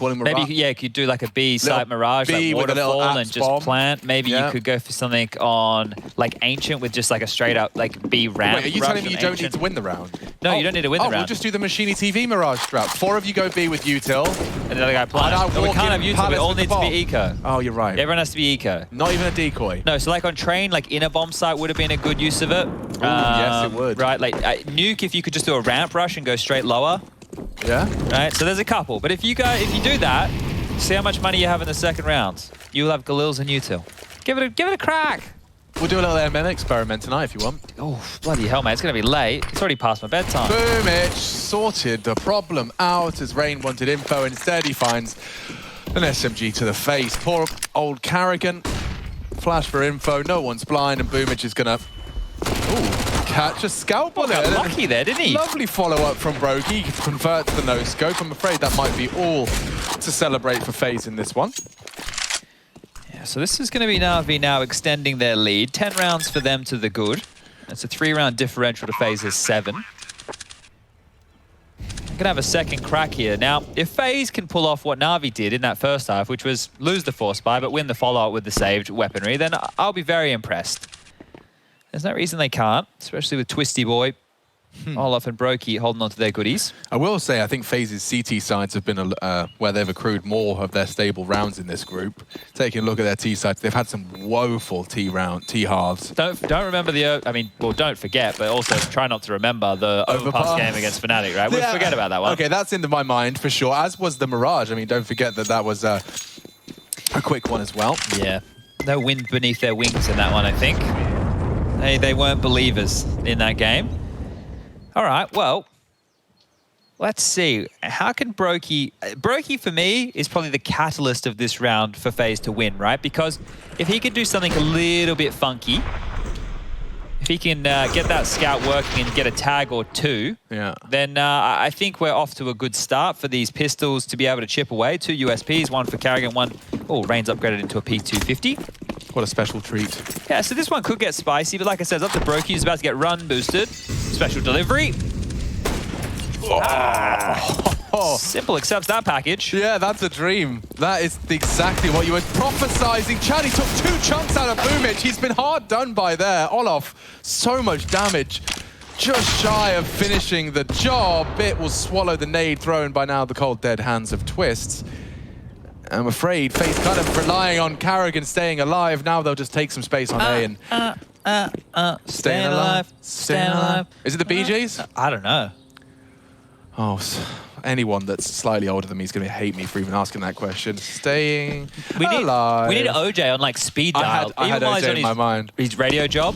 Maybe, yeah, you could do like a B site Mirage,
B
like waterfall and just
bomb.
plant. Maybe you could go for something on like Ancient with just like a straight up like B ramp.
Wait, are you telling me you don't need to win the round?
No, you don't need to win the round.
We'll just do the Machini TV Mirage strat. 4 of you go B with util.
And the other guy plants. No, we can't have util, we all need to be eco.
Oh, you're right.
Everyone has to be eco.
Not even a decoy.
No, so like on train, like inner bomb site would have been a good use of it.
Yes, it would.
Right, like nuke if you could just do a ramp rush and go straight lower.
Yeah.
Right, so there's a couple. But if you do that, see how much money you have in the second round. You'll have Galils and util. Give it a crack.
We'll do a little MM experiment tonight if you want.
Oh, bloody hell, mate. It's going to be late. It's already past my bedtime.
Boomich sorted the problem out as Rain wanted info. Instead, he finds an SMG to the face. Poor old Carrigan. Flash for info. No one's blind, and Boomich is going to catch a scout bullet.
Got lucky there, didn't he?
Lovely follow-up from Brokey. He converts the no-scope. I'm afraid that might be all to celebrate for FaZe in this one.
So this is going to be NAVI now extending their lead. 10 rounds for them to the good. That's a 3-round differential to FaZe's 7. I'm going to have a second crack here. Now, if FaZe can pull off what NAVI did in that first half, which was lose the force buy but win the follow-up with the saved weaponry, then I'll be very impressed. There's no reason they can't, especially with Twisty Boy, Olaf and Brokey holding on to their goodies. I
will say, I think FaZe's CT sides have been where they've accrued more of their stable rounds in this group. Taking a look at their T sides, they've had some woeful T halves.
Don't remember don't forget, but also try not to remember the overpass game against Fnatic, right? We'll forget about that one.
Okay, that's into my mind for sure, as was the Mirage. I mean, don't forget that was a quick one as well.
Yeah, no wind beneath their wings in that one, I think. They weren't believers in that game. All right, well, let's see. How can Brokey... Brokey, for me, is probably the catalyst of this round for FaZe to win, right? Because if he can do something a little bit funky, if he can get that scout working and get a tag or two, then I think we're off to a good start for these pistols to be able to chip away. 2 USPs, one for Carrigan, one... Oh, Rain's upgraded into a P250.
What a special treat.
Yeah, so this one could get spicy, but like I said, it's up to Brokey. He's about to get run boosted. Special delivery. Simple accepts that package.
Yeah, that's a dream. That is exactly what you were prophesizing. Chad, he took 2 chunks out of Boomich. He's been hard done by there. Olaf, so much damage. Just shy of finishing the job. Bit will swallow the nade thrown by now the cold dead hands of Twists. I'm afraid FaZe kind of relying on Carrigan staying alive. Now they'll just take some space on A and... Staying alive. Staying alive. Is it the BGs?
I don't know.
Oh, anyone that's slightly older than me is going to hate me for even asking that question. Staying alive.
We need OJ on like speed dial.
I had OJ in my mind.
His radio job.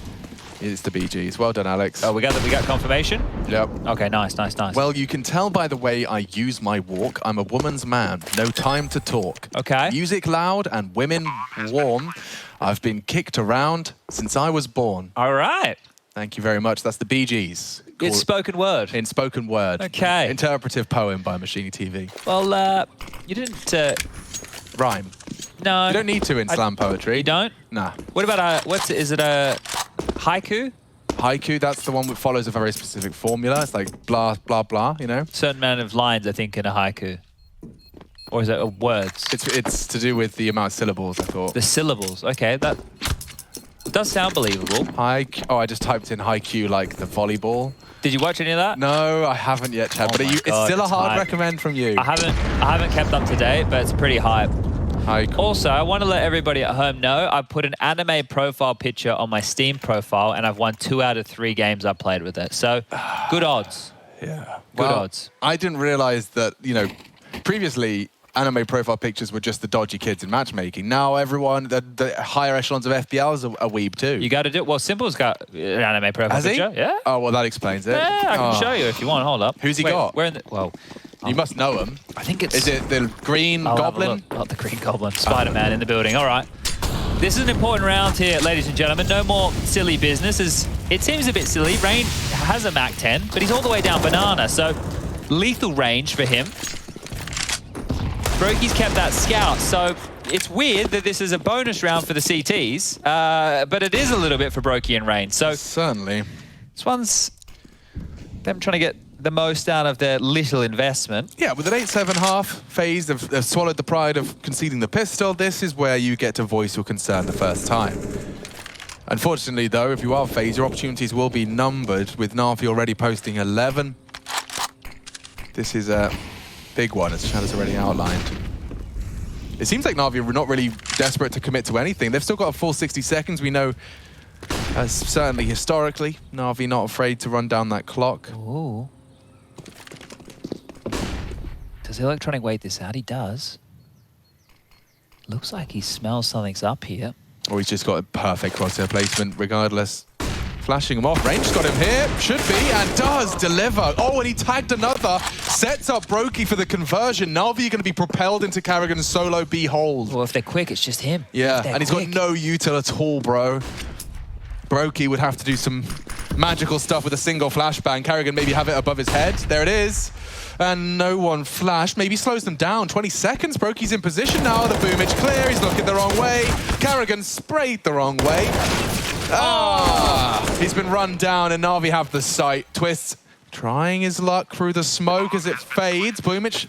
It's the BGs. Well done, Alex.
Oh, we got confirmation?
Yep.
Okay, nice.
Well, you can tell by the way I use my walk, I'm a woman's man. No time to talk.
Okay.
Music loud and women warm. I've been kicked around since I was born.
All right.
Thank you very much. That's the BGs.
It's spoken word.
In spoken word.
Okay.
Interpretive poem by Machini TV.
Well, you didn't...
Rhyme.
No.
You don't need to in slam poetry.
You don't?
Nah.
What about is it a haiku?
Haiku, that's the one that follows a very specific formula. It's like blah, blah, blah, you know?
Certain amount of lines, I think, in a haiku. Or is it words?
It's to do with the amount of syllables, I thought.
The syllables, okay. That does sound believable.
Oh, I just typed in haiku like the volleyball.
Did you watch any of that?
No, I haven't yet, Chad. But it's still a hard recommend from you.
I haven't kept up to date, but it's pretty hype.
Haiku.
Also, I want to let everybody at home know I put an anime profile picture on my Steam profile, and I've won 2 out of 3 games I've played with it. So, good odds.
Yeah.
Good odds.
I didn't realize that, previously anime profile pictures were just the dodgy kids in matchmaking. Now everyone, the higher echelons of FBLs are weeb too.
You got to do it. Well, Simple's got an anime profile picture. Yeah.
Oh, well, that explains it.
Yeah, I can show you if you want. Hold up.
Who's he got?
Where in the... Well...
You must know him.
I think it's...
Is it the Green Goblin?
Not the Green Goblin. Spider-Man in the building. All right. This is an important round here, ladies and gentlemen. No more silly business. It seems a bit silly. Rain has a Mach 10, but he's all the way down banana, so lethal range for him. Brokey's kept that scout, so it's weird that this is a bonus round for the CTs, but it is a little bit for Brokey and Rain. So
certainly.
This one's them trying to get the most out of their little investment.
Yeah, with an 8-7 FaZe, they've swallowed the pride of conceding the pistol. This is where you get to voice your concern the first time. Unfortunately, though, if you are FaZe, your opportunities will be numbered, with NAVI already posting 11. This is a big one, as Chad has already outlined. It seems like NAVI are not really desperate to commit to anything. They've still got a full 60 seconds. We know, certainly historically, NAVI not afraid to run down that clock.
Ooh. Does the electronic wait this out? He does. Looks like he smells something's up here.
Oh, he's just got a perfect crosshair placement regardless. Flashing him off. Range got him here. Should be, and does deliver. Oh, and he tagged another. Sets up Brokey for the conversion. NAVI are going to be propelled into Karrigan's solo B hold.
Well, if they're quick, it's just him.
Yeah, and he's got no util at all, bro. Brokey would have to do some magical stuff with a single flashbang. Karrigan maybe have it above his head. There it is. And no one flashed. Maybe slows them down. 20 seconds. Brokey's in position now. The boomage clear. He's looking the wrong way. Karrigan sprayed the wrong way. He's been run down, and NAVI have the sight. Twist trying his luck through the smoke as it fades. Boomich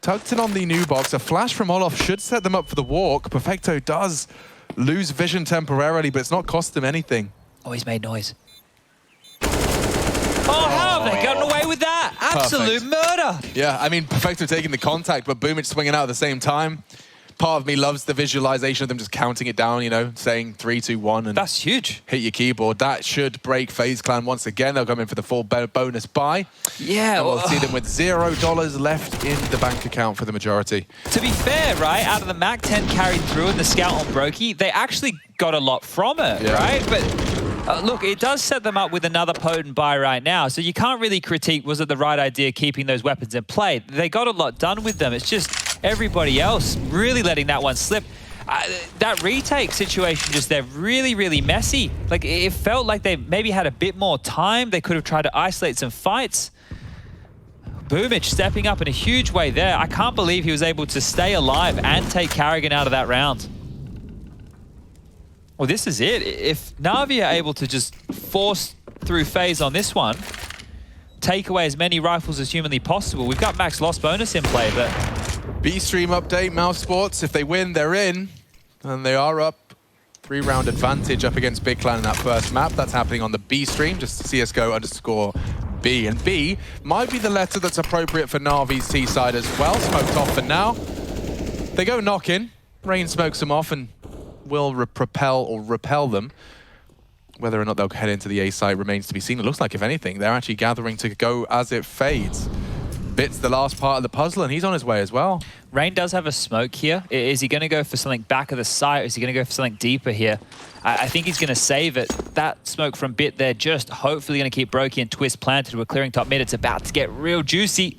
tucked in on the new box. A flash from Olof should set them up for the walk. Perfecto does lose vision temporarily, but it's not cost him anything.
Oh, he's made noise. Oh, how have they gotten away with that? Absolute murder.
Yeah, I mean, Perfecto taking the contact, but Boomich swinging out at the same time. Part of me loves the visualization of them just counting it down, you know, saying 3, 2, 1. And
that's huge.
Hit your keyboard. That should break FaZe Clan once again. They'll come in for the full bonus buy.
Yeah.
And we'll see them with $0 left in the bank account for the majority.
To be fair, right, out of the MAC-10 carried through and the scout on Brokey, they actually got a lot from it, right? But look, it does set them up with another potent buy right now, so you can't really critique, was it the right idea keeping those weapons in play? They got a lot done with them. It's just everybody else really letting that one slip. That retake situation just there, really, really messy. Like, it felt like they maybe had a bit more time. They could have tried to isolate some fights. Boomich stepping up in a huge way there. I can't believe he was able to stay alive and take Karrigan out of that round. Well, this is it. If NAVI are able to just force through FaZe on this one, take away as many rifles as humanly possible, we've got max loss bonus in play, but...
B-Stream update, Mouse Sports. If they win, they're in. And they are up. 3-round advantage up against Big Clan in that first map. That's happening on the B-Stream, just CSGO_B. And B might be the letter that's appropriate for Navi's T-side as well. Smoked off for now. They go knock-in. Rain smokes them off and will repel them. Whether or not they'll head into the A site remains to be seen. It looks like, if anything, they're actually gathering to go as it fades. Bit's the last part of the puzzle, and he's on his way as well.
Rain does have a smoke here. Is he going to go for something back of the site, or is he going to go for something deeper here? I think he's going to save it. That smoke from Bit there just hopefully going to keep Brokey and Twist planted. We're clearing top mid. It's about to get real juicy.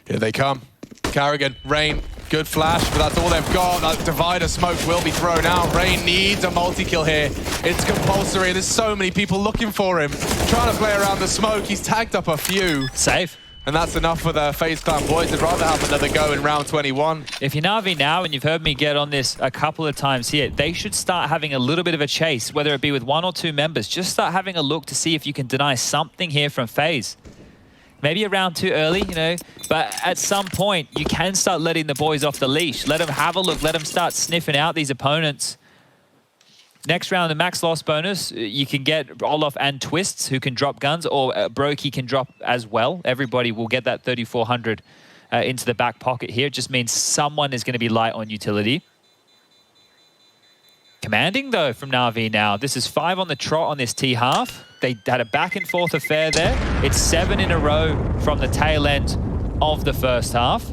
Here they come. Karrigan, Rain, good flash, but that's all they've got. That divider smoke will be thrown out. Rain needs a multi-kill here. It's compulsory. There's so many people looking for him. Trying to play around the smoke. He's tagged up a few.
Safe.
And that's enough for the FaZe Clan boys. They'd rather have another go in round 21.
If you're NAVI now, and you've heard me get on this a couple of times here, they should start having a little bit of a chase, whether it be with 1 or 2 members. Just start having a look to see if you can deny something here from FaZe. Maybe a round too early, you know, but at some point, you can start letting the boys off the leash. Let them have a look. Let them start sniffing out these opponents. Next round, the max loss bonus, you can get Olof and Twists, who can drop guns, or Brokey can drop as well. Everybody will get that 3,400 into the back pocket here. It just means someone is going to be light on utility. Commanding, though, from NAVI now. This is 5 on the trot on this T-half. They had a back-and-forth affair there. It's 7 in a row from the tail end of the first half.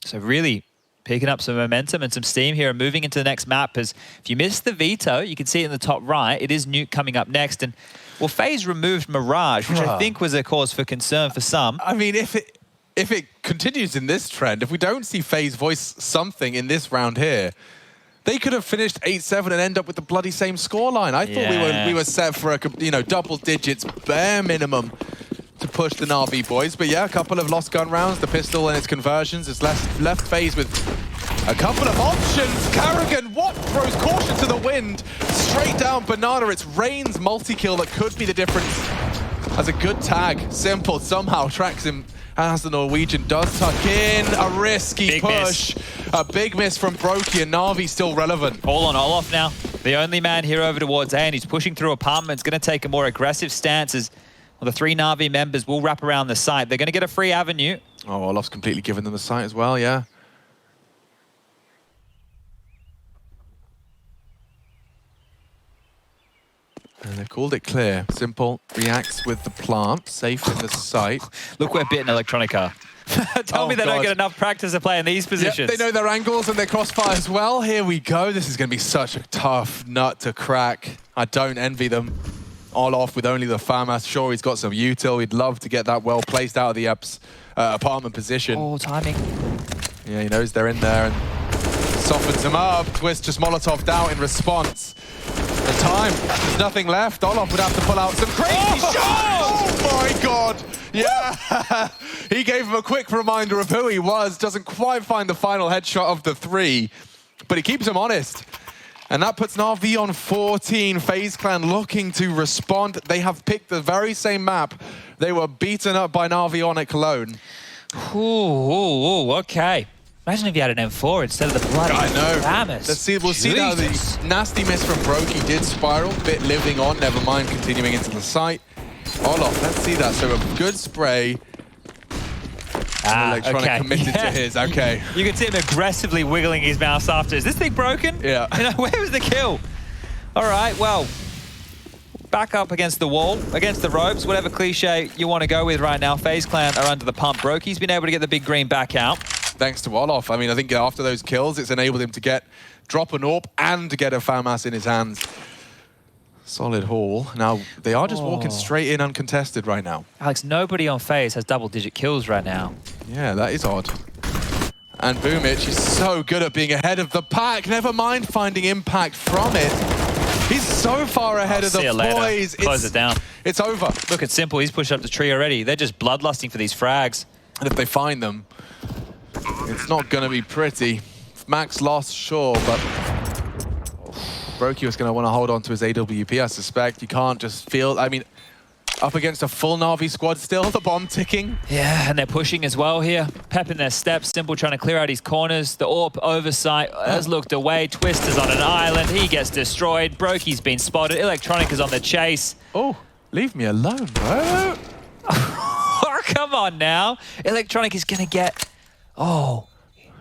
So really picking up some momentum and some steam here and moving into the next map. As if you missed the veto, you can see it in the top right. It is Nuke coming up next. And, well, FaZe removed Mirage, which I think was a cause for concern for some.
I mean, if it continues in this trend, if we don't see FaZe voice something in this round here, they could have finished 8-7 and end up with the bloody same scoreline. I thought we were set for a, you know, double digits bare minimum to push the NAVI boys. But yeah, a couple of lost gun rounds, the pistol and its conversions. It's left FaZe with a couple of options. Karrigan, what throws caution to the wind? Straight down Banana. It's Rain's multi-kill that could be the difference. Has a good tag. Simple somehow tracks him as the Norwegian does tuck in. A risky push. A big miss from Brokey, and NAVI still relevant.
All on Olof now. The only man here over towards A, and he's pushing through apartments. Going to take a more aggressive stance as well, the 3 NAVI members will wrap around the site. They're going to get a free avenue.
Oh, Olof's completely given them the site as well, yeah. And they've called it clear. Simple reacts with the plant, safe in the site.
Look where Bit and Electronic are. Tell me they don't get enough practice to play in these positions.
Yep, they know their angles and their crossfire as well. Here we go. This is going to be such a tough nut to crack. I don't envy them. Olaf with only the FAMAS. Sure, he's got some util. He'd love to get that well placed out of the apartment position.
Oh, timing.
Yeah, he knows they're in there and softens him up. Twist just Molotov'd out in response. The time, there's nothing left. Olaf would have to pull out some crazy shots! Oh my god! Yeah! He gave him a quick reminder of who he was. Doesn't quite find the final headshot of the 3, but he keeps him honest. And that puts NAVI on 14. FaZe Clan looking to respond. They have picked the very same map. They were beaten up by NAVI on at Cologne.
Ooh, okay. Imagine if you had an M4 instead of the bloody FAMAS.
Let's see. We'll see now the nasty miss from Brokey did spiral. Bit living on, never mind, continuing into the site. Olaf, let's see that. So a good spray. Electronic committed to his. Okay.
You can see him aggressively wiggling his mouse after. Is this thing broken?
Yeah.
You know, where was the kill? All right, well, back up against the wall, against the ropes, whatever cliche you want to go with right now. FaZe Clan are under the pump. Brokey's been able to get the big green back out.
Thanks to Olaf. I mean, I think after those kills, it's enabled him to drop an AWP and to get a FAMAS in his hands. Solid haul. Now, they are just walking straight in uncontested right now.
Alex, nobody on FaZe has double-digit kills right now.
Yeah, that is odd. And Boomich is so good at being ahead of the pack. Never mind finding impact from it. He's so far ahead of the boys.
Close it down.
It's over.
Look at Simple. He's pushed up the tree already. They're just bloodlusting for these frags.
And if they find them, it's not going to be pretty. Max lost, sure, but Brokey was going to want to hold on to his AWP, I suspect. You can't just feel... I mean, up against a full NAVI squad still, the bomb ticking.
Yeah, and they're pushing as well here. Pep in their steps, Simple trying to clear out his corners. The AWP oversight has looked away. Twist is on an island. He gets destroyed. Brokey's been spotted. Electronic is on the chase.
Oh, leave me alone, bro.
Oh, come on now. Electronic is going to get... Oh,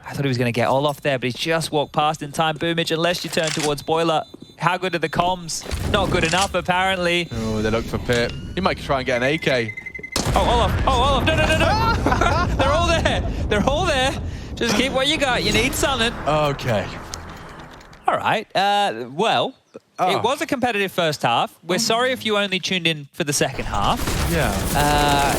I thought he was going to get Olaf there, but he just walked past in time. Boomage, unless you turn towards Boiler. How good are the comms? Not good enough, apparently.
Oh, they look for Pip. He might try and get an AK.
Oh, Olaf. Oh, Olaf. No, no, no, no. They're all there. They're all there. Just keep what you got. You need something.
Okay.
All right. Well, it was a competitive first half. We're sorry if you only tuned in for the second half.
Yeah.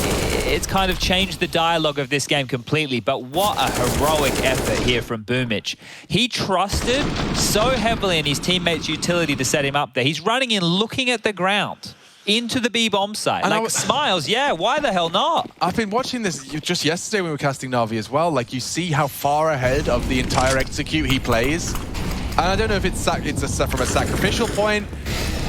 It's kind of changed the dialogue of this game completely, but what a heroic effort here from Boomich. He trusted so heavily in his teammates' utility to set him up there. He's running in, looking at the ground, into the B-bomb site. And like, smiles, yeah, why the hell not? I've
been watching this just yesterday when we were casting NAVI as well. Like, you see how far ahead of the entire execute he plays. And I don't know if it's from a sacrificial point,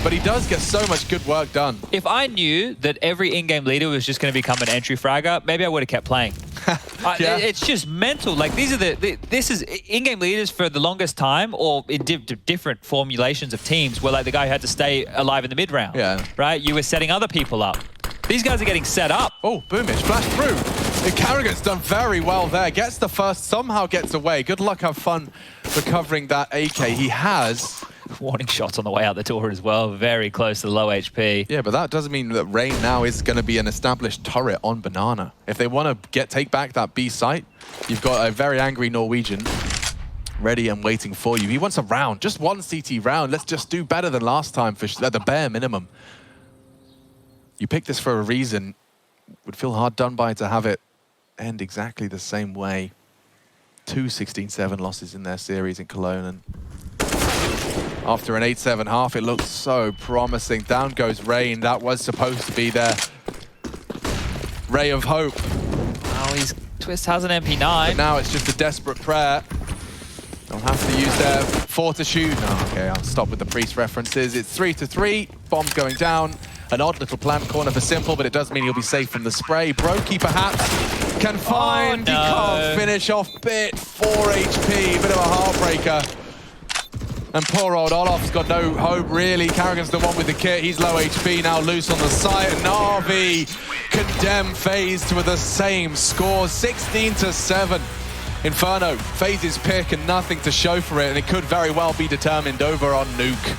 but he does get so much good work done.
If I knew that every in-game leader was just going to become an entry fragger, maybe I would have kept playing. Yeah. It's just mental. Like, these are this is in-game leaders for the longest time, or in different formulations of teams, where like the guy who had to stay alive in the mid-round.
Yeah.
Right? You were setting other people up. These guys are getting set up.
Oh, Boomich, flash through. Carrigan's done very well there. Gets the first, somehow gets away. Good luck, have fun recovering that AK. He has...
Warning shots on the way out the door as well. Very close to low HP.
Yeah, but that doesn't mean that Rain now is going to be an established turret on Banana. If they want to take back that B site, you've got a very angry Norwegian ready and waiting for you. He wants a round, just one CT round. Let's just do better than last time for at the bare minimum. You picked this for a reason. Would feel hard done by to have it end exactly the same way. 2 16-7 losses in their series in Cologne, and after an 8-7 half, it looks so promising. Down goes Rain. That was supposed to be their ray of hope.
Oh, Twist has an MP9.
But now it's just a desperate prayer. They'll have to use their 4 to shoot. Oh, okay, I'll stop with the Priest references. It's 3-3. Bombs going down. An odd little plant corner for Simple, but it does mean he'll be safe from the spray. Brokey perhaps can find.
Oh, no.
He can't finish off Bit. 4 HP. Bit of a heartbreaker. And poor old Olaf's got no hope, really. Carrigan's the one with the kit. He's low HP, now loose on the site. And NAVI condemn FaZe to the same score, 16-7. Inferno, FaZe's pick and nothing to show for it, and it could very well be determined over on Nuke.